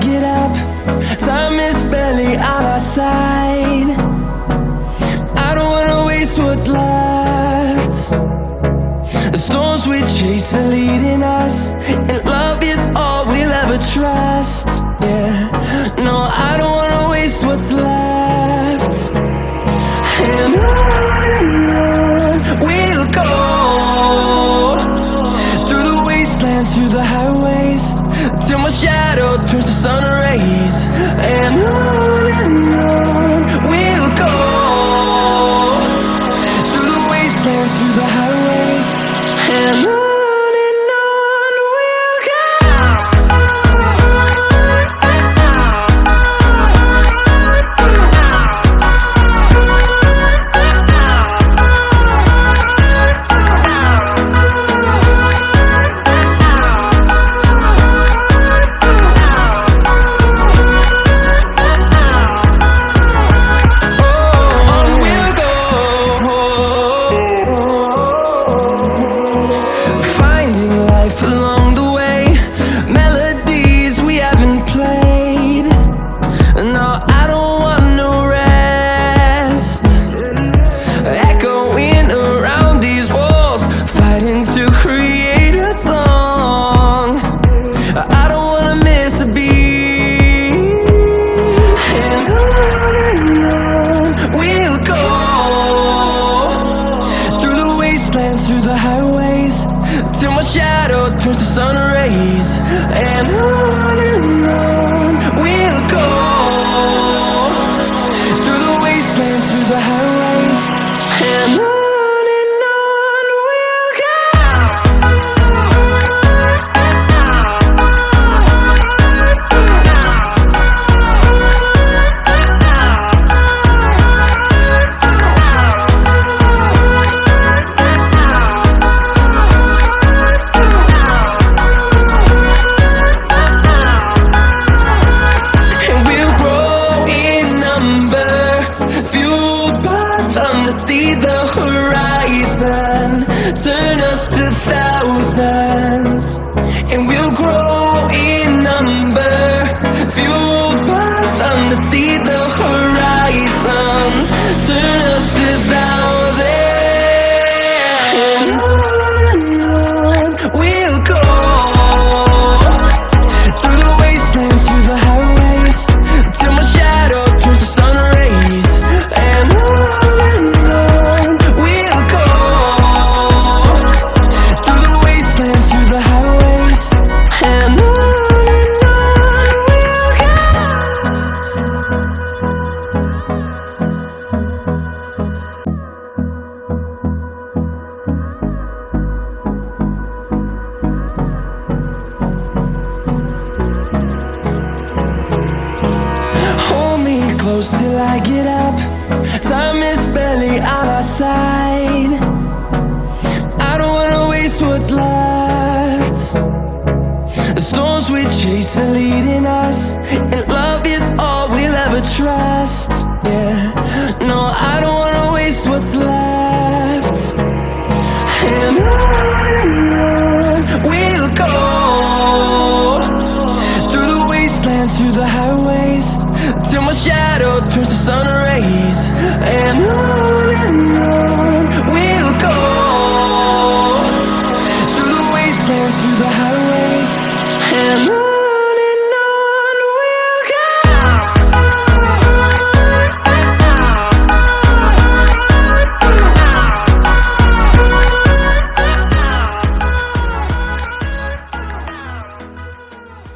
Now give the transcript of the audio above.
get up. Time is barely on our side. I don't wanna waste what's left. The storms we chase are leading us, and love is all we'll ever trust. Yeah, no, I don't wanna waste what's left. And on we'll go, through the wastelands, through the highways, till my shadow turns to sun rays. And on we'll go, through the wastelands, through the highways, and on. Through the highways, till my shadow turns to sun rays. And on we'll go, through the wastelands, through the highways, and on. See the horizon turn us to thousands, and we'll grow in number, fueled by them to see the horizon turn us to thousands. And on we'll go, through the wastelands, through the highways, till my shadow turns to sun rays. And close till I get up. Time is barely on our side. I don't wanna waste what's left. The storms we chase are leading us, and love is all we'll ever trust. Yeah, no, I don't wanna waste what's left. And on we'll go, through the wastelands, through the highways, till my shadow turns to sun rays. And on